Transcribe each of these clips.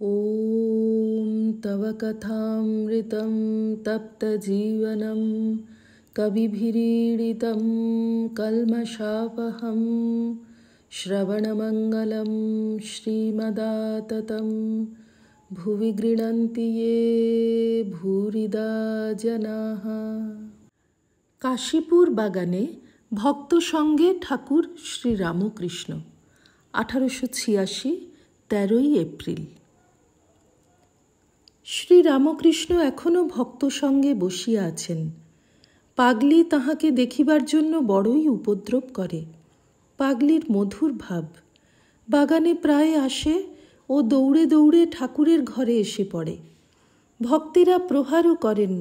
ॐ तव कथामृतं तप्तजीवनं कविभिरीडितं कल्मषापहं श्रवणमङ्गलं श्रीमदाततं भुवि गृह्णन्ति ये भूरिदा जनाः। কাশীপুর বাগানে ভক্ত সঙ্গে ঠাকুর শ্রী রামকৃষ্ণ 1886 13ই এপ্রিল। শ্রী রামকৃষ্ণ এখনও ভক্ত সঙ্গে বসিয়া আছেন। পাগলি তাহাকে দেখিবার জন্য বড়ই উপদ্রব করে। পাগলির মধুর ভাব। বাগানে প্রায় আসে ও দৌড়ে দৌড়ে ঠাকুরের ঘরে এসে পড়ে। ভক্তেরা প্রহারও করেন,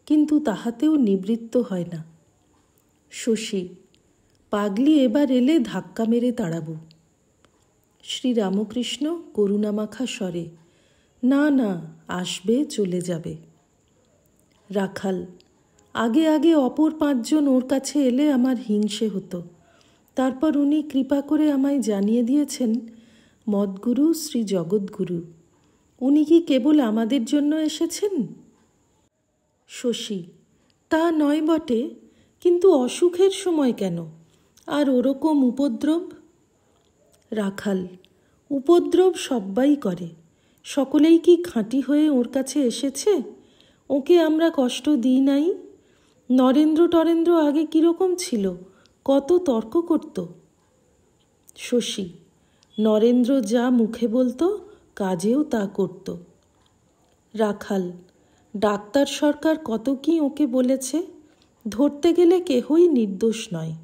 কিন্তু তাহাতেও নিবৃত্ত হয় না। শশী: পাগলি এবার এলে ধাক্কা মেরে তাড়াব। শ্রী রামকৃষ্ণ করুণামাখা স্বরে: না না, আসবে, চলে যাবে। রাখাল: আগে আগে অপর 5 জন ওর কাছে এলে আমার হিংসে হতো। তারপর উনি কৃপা করে আমায় জানিয়ে দিয়েছেন মদ্গুরু শ্রী জগদ্গুরু। উনি কি কেবল আমাদের জন্য এসেছেন? শশী: তা নয় বটে, কিন্তু অসুখের সময় কেন? আর ওরকম উপদ্রব? রাখাল: উপদ্রব সব্বাই করে। সকলেই কি খাঁটি হয়ে ওর কাছে এসেছে? ওকে আমরা কষ্ট দিই নাই? নরেন্দ্র টরেন্দ্র আগে কীরকম ছিল, কত তর্ক করত। শশী: নরেন্দ্র যা মুখে বলতো কাজেও তা করত। রাখাল: ডাক্তার সরকার কত কি ওকে বলেছে, ধরতে গেলে কেহই নির্দোষ নয়।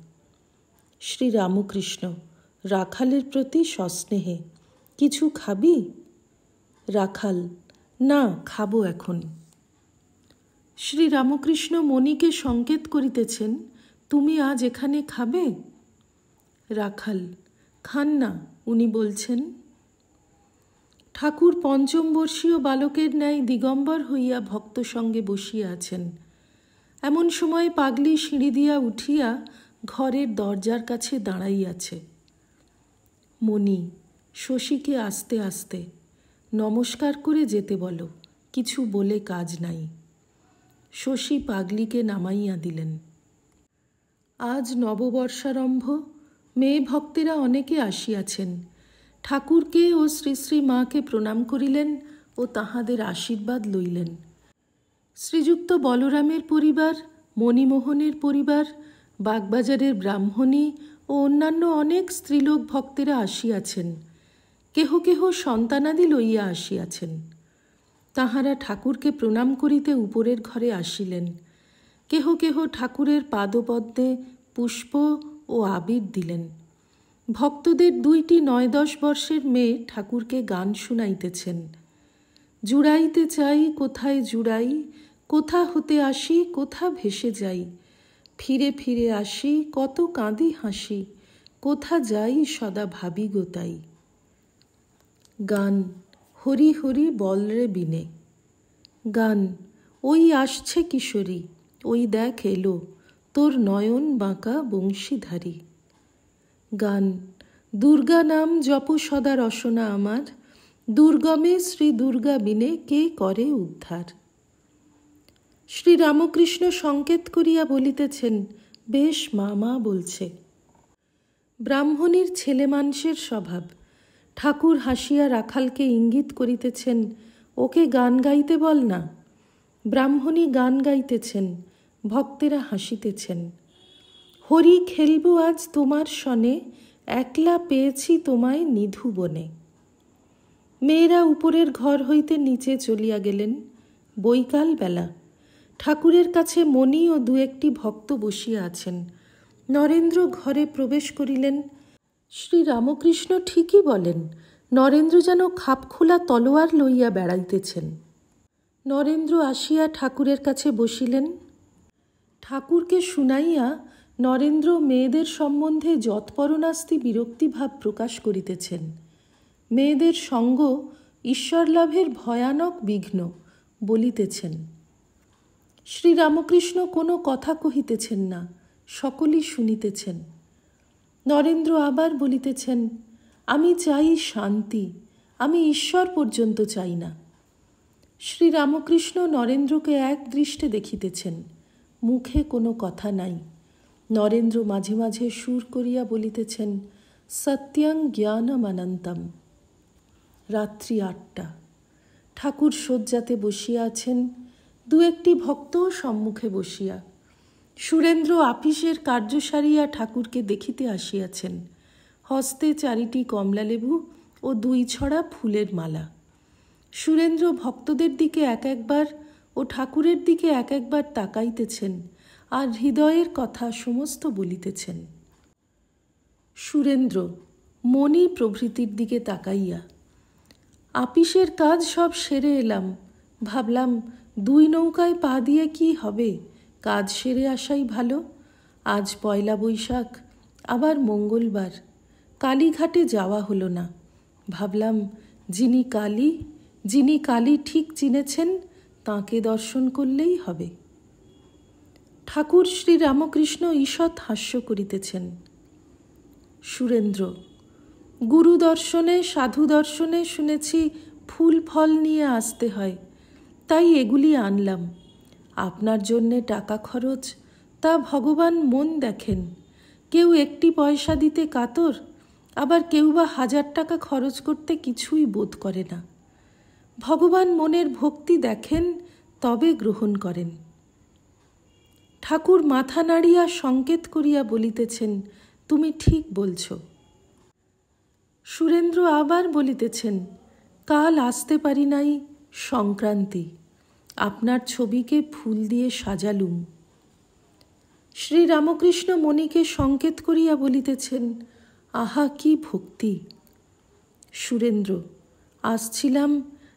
শ্রী রামকৃষ্ণ রাখালের প্রতি সস্নেহে: কিছু খাবি? রাখাল: না, খাবো এখন। শ্রী রামকৃষ্ণ মণিকে সংকেত করিতেছেন, তুমি আজ এখানে খাবে? রাখাল: খান না, উনি বলছেন। ঠাকুর 5ম বর্ষীয় বালকের ন্যায় দিগম্বর হইয়া ভক্ত সঙ্গে বসিয়া আছেন। এমন সময় পাগলি সিঁড়ি দিয়া উঠিয়া ঘরের দরজার কাছে দাঁড়াইয়াছে। মণি: শশীকে আস্তে আস্তে নমস্কার করে যেতে বলো, কিছু বলে কাজ নাই। শশী পাগলিকে নামাইয়া দিলেন। আজ নববর্ষারম্ভ। মেয়ে ভক্তেরা অনেকে আসিয়াছেন। ঠাকুরকে ও শ্রী শ্রী মাকে প্রণাম করিলেন ও তাহাদের আশীর্বাদ লইলেন। শ্রীযুক্ত বলরামের পরিবার, মণিমোহনের পরিবার, বাগবাজারের ব্রাহ্মণী ও অন্যান্য অনেক স্ত্রীলোক ভক্তেরা আসিয়াছেন। কেহ কেহ সন্তানাদি লইয়া আসিয়াছেন। তাহারা ঠাকুরকে প্রণাম করিতে উপরের ঘরে আসিলেন। কেহ কেহ ঠাকুরের পাদপদ্মে পুষ্প ও আবির দিলেন। ভক্তদের 2টি 9-10 বর্ষের মেয়ে ঠাকুরকে গান শুনাইতেছেন। জুড়াইতে চাই কোথায় জুড়াই, কোথা হতে আসি কোথা ভেসে যাই, ফিরে ফিরে আসি কত কাঁদি হাসি, কোথা যাই সদা ভাবি গোতাই। গান: হরি হরি বলরে বিনে। গান: ওই আসছে কিশোরী, ওই দেখ এলো তোর নয়ন বাঁকা বংশীধারী। গান: দুর্গা নাম জপ সদা রসনা আমার, দুর্গমে শ্রী দুর্গা বিনে কে করে উদ্ধার। শ্রী রামকৃষ্ণ সংকেত করিয়া বলিতেছেন, বেশ, মা মা বলছে। ব্রাহ্মণীর ছেলে মানুষের স্বভাব। ঠাকুর হাসিয়া রাখালকে ইঙ্গিত করিতেছেন, ওকে গান গাইতে বল না। ব্রাহ্মণী গান গাইতেছেন, ভক্তেরা হাসিতেছেন। হরি খেলবো আজ তোমার সনে, একলা পেয়েছি তোমায় নিধু বনে। মেয়েরা উপরের ঘর হইতে নিচে চলিয়া গেলেন। বৈকাল বেলা। ঠাকুরের কাছে মণি ও 2-1টি ভক্ত বসিয়া আছেন। নরেন্দ্র ঘরে প্রবেশ করিলেন। শ্রী রামকৃষ্ণ ঠিকই বলেন, নরেন্দ্র যেন খাপখোলা তলোয়ার লইয়া বেড়াইতেছেন। নরেন্দ্র আসিয়া ঠাকুরের কাছে বসিলেন। ঠাকুরকে শুনাইয়া নরেন্দ্র মেয়েদের সম্বন্ধে যৎপরনাস্তি বিরক্তিভাব প্রকাশ করিতেছেন। মেয়েদের সঙ্গ ঈশ্বরলাভের ভয়ানক বিঘ্ন বলিতেছেন। শ্রী রামকৃষ্ণ কোনো কথা কহিতেছেন না, সকলেই শুনিতেছেন। নরেন্দ্র আবার বলিতেছেন, আমি চাই শান্তি, আমি ঈশ্বর পর্যন্ত চাই না। শ্রীরামকৃষ্ণ নরেন্দ্রকে এক দৃষ্টে দেখিতেছেন, মুখে কোনো কথা নাই। নরেন্দ্র মাঝে মাঝে সুর করিয়া বলিতেছেন, সত্যং জ্ঞানমনন্তম। রাত্রি 8টা। ঠাকুর শয্যাতে বসিয়া আছেন, দু একটি ভক্তও সম্মুখে বসিয়া। সুরেন্দ্র আপিসের কার্য সারিয়া ঠাকুরকে দেখিতে আসিয়াছেন, হস্তে 4টি কমলালেবু ও 2 ছড়া ফুলের মালা। সুরেন্দ্র ভক্তদের দিকে এক একবার ও ঠাকুরের দিকে এক একবার তাকাইতেছেন আর হৃদয়ের কথা সমস্ত বলিতেছেন। সুরেন্দ্র মণি প্রভৃতির দিকে তাকাইয়া, আপিসের কাজ সব সেরে এলাম, ভাবলাম 2 নৌকায় পা দিয়ে কি হবে, কাজ সেরে আসাই ভালো। আজ 1 বৈশাখ, আবার মঙ্গলবার, কালীঘাটে যাওয়া হলো না। ভাবলাম যিনি কালী ঠিক চিনেছেন তাঁকে দর্শন করলেই হবে। ঠাকুর শ্রীরামকৃষ্ণ ঈষৎ হাস্য করিতেছেন। সুরেন্দ্র, গুরু দর্শনে সাধু দর্শনে শুনেছি ফুল ফল নিয়ে আসতে হয়, তাই এগুলি আনলাম। আপনার জন্যে টাকা খরচ, তা ভগবান মন দেখেন। কেউ 1টি পয়সা দিতে কাতর, আবার কেউ বা 1000 টাকা খরচ করতে কিছুই বোধ করে না। ভগবান মনের ভক্তি দেখেন, তবে গ্রহণ করেন। ঠাকুর মাথা নাড়িয়া সংকেত করিয়া বলিতেছেন, তুমি ঠিক বলছ। সুরেন্দ্র আবার বলিতেছেন, কাল আসতে পারি নাই, সংক্রান্তি, আপনার ছবিকে ফুল দিয়ে সাজালুম। শ্রীরামকৃষ্ণ মণিকে সংকেত করিয়া বলিতেছেন, আহা কি ভক্তি। সুরেন্দ্র, আসছিলাম,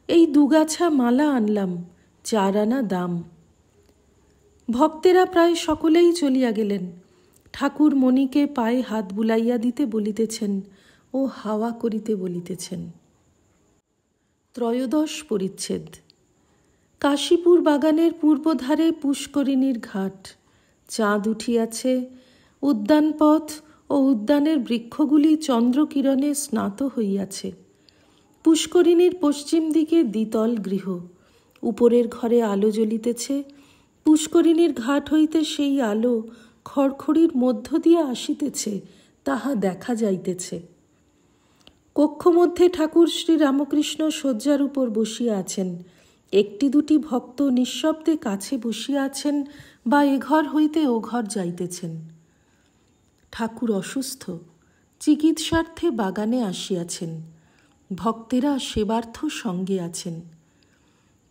এই 2 গাছা মালা আনলাম, 4 আনা দাম। ভক্তেরা প্রায় সকলেই চলিয়া গেলেন। ঠাকুর মণিকে পায়ে হাত বুলাইয়া দিতে বলিতেছেন ও হাওয়া করিতে বলিতেছেন। 13 পরিচ্ছেদ। কাশীপুর বাগানের পূর্বধারে পুষ্করিণীর ঘাট। চাঁদ উঠিয়াছে, উদ্যানপথ ও উদ্যানের বৃক্ষগুলি চন্দ্রকিরণে স্নাত হইয়াছে। পুষ্করিণীর পশ্চিম দিকে দ্বিতল গৃহ, উপরের ঘরে আলো জ্বলিতেছে। পুষ্করিণীর ঘাট হইতে সেই আলো খড়খড়ির মধ্য দিয়া আসিতেছে, তাহা দেখা যাইতেছে। কক্ষমধ্যে ঠাকুর শ্রীরামকৃষ্ণ শয্যার উপর বসিয়া আছেন। 1-2টি ভক্ত নিঃশব্দে কাছে বসিয়া আছেন বা এ ঘর হইতে ও ঘর যাইতেছেন। ঠাকুর অসুস্থ, চিকিৎসার্থে বাগানে আসিয়াছেন। ভক্তেরা সেবার্থ সঙ্গে আছেন।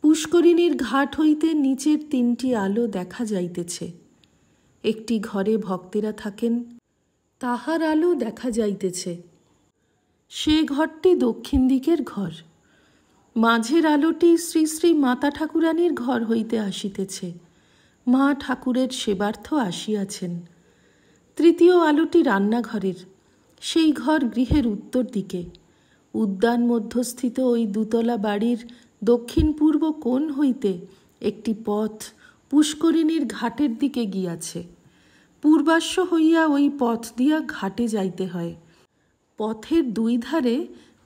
পুষ্করিণীর ঘাট হইতে নিচের 3টি আলো দেখা যাইতেছে। একটি ঘরে ভক্তেরা থাকেন, তাহার আলো দেখা যাইতেছে। সে ঘরটি দক্ষিণ দিকের ঘর। মাঝের আলোটি শ্রী শ্রী মাতা ঠাকুরানীর ঘর হইতে আসিতেছে। মা ঠাকুরের সেবার্থ আসিয়াছেন। 3য় আলোটি রান্নাঘরের, সেই ঘর গৃহের উত্তর দিকে। উদ্যান মধ্যস্থিত ওই 2তলা বাড়ির দক্ষিণ পূর্ব কোণ হইতে একটি পথ পুষ্করিণীর ঘাটের দিকে গিয়াছে। পূর্বাশ্ব হইয়া ওই পথ দিয়া ঘাটে যাইতে হয়। পথের 2 ধারে,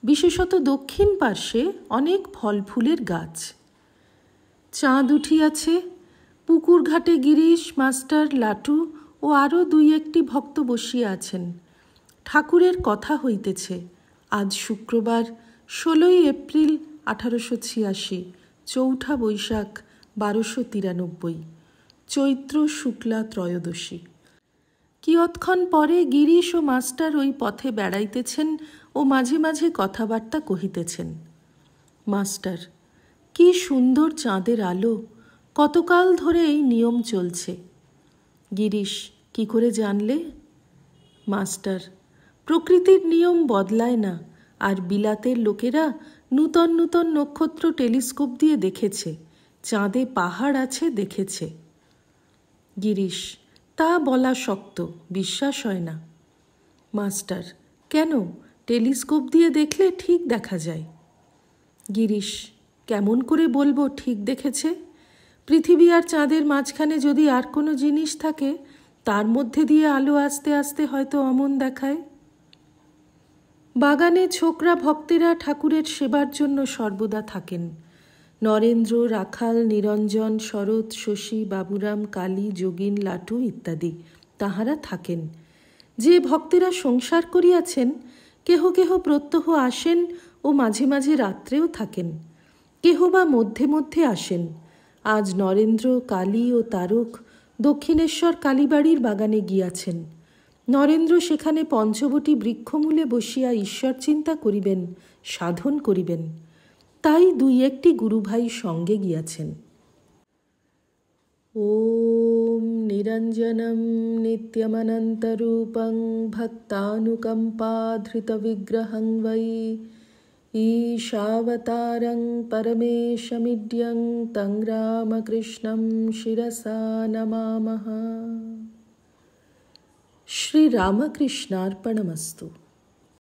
বিশেষত দক্ষিণ পার্শ্বে, অনেক ফল ফুলের গাছ। চাঁদ উঠিয়াছে। পুকুর ঘাটে গিরিশ মাস্টার, লাটু ও আরও 2-1টি ভক্ত বসিয়া আছেন। ঠাকুরের কথা হইতেছে। আজ শুক্রবার, 16 এপ্রিল 1886, 4 বৈশাখ 1293, চৈত্র শুক্লা ত্রয়োদশী। কিয়ৎক্ষণ পরে গিরিশ ও মাস্টার ওই পথে বেড়াইতেছেন ও মাঝে মাঝে কথাবার্তা কহিতেছেন। মাস্টার, কি সুন্দর চাঁদের আলো, কতকাল ধরে এই নিয়ম চলছে। গিরিশ, কি করে জানলে? মাস্টার, প্রকৃতির নিয়ম বদলায় না, আর বিলাতের লোকেরা নূতন নূতন নক্ষত্র টেলিস্কোপ দিয়ে দেখেছে, চাঁদে পাহাড় আছে দেখেছে। গিরিশ, তা বলা শক্ত, বিশ্বাস হয় না। মাস্টার, কেন? টেলিস্কোপ দিয়ে দেখলে ঠিক দেখা যায়। গিরিশ, কেমন করে বলবো ঠিক দেখেছে? পৃথিবী আর চাঁদের মাঝখানে যদি আর কোনো জিনিস থাকে, তার মধ্যে দিয়ে আলো আস্তে আস্তে হয়তো অমন দেখায়। বাগানে ছোকরা ভক্তেরা ঠাকুরের সেবার জন্য সর্বদা থাকেন। নরেন্দ্র, রাখাল, নিরঞ্জন, শরৎ, শশী, বাবুরাম, কালী, যোগিন, লাটু ইত্যাদি তাহারা থাকেন। যে ভক্তেরা সংসার করিয়াছেন কেহ কেহ প্রত্যহ আসেন ও মাঝে মাঝে রাত্রেও থাকেন, কেহ বা মধ্যে মধ্যে আসেন। আজ নরেন্দ্র, কালী ও তারক দক্ষিণেশ্বর কালীবাড়ির বাগানে গিয়াছেন। নরেন্দ্র সেখানে পঞ্চবটী বৃক্ষমূলে বসিয়া ঈশ্বর চিন্তা করিবেন, সাধন করিবেন। তাই দুই একটি গুরুভাই সঙ্গে গিয়াছেন। ওম নিরঞ্জনম নিত্যমনন্তরূপং ভক্তানুকম্পাধৃতবিগ্রহং বৈ ঈশাবতারং পরমেশমিড্যং তং রামকৃষ্ণং শিরসা নমামঃ। শ্রীরামকৃষ্ণার্পণমস্তু।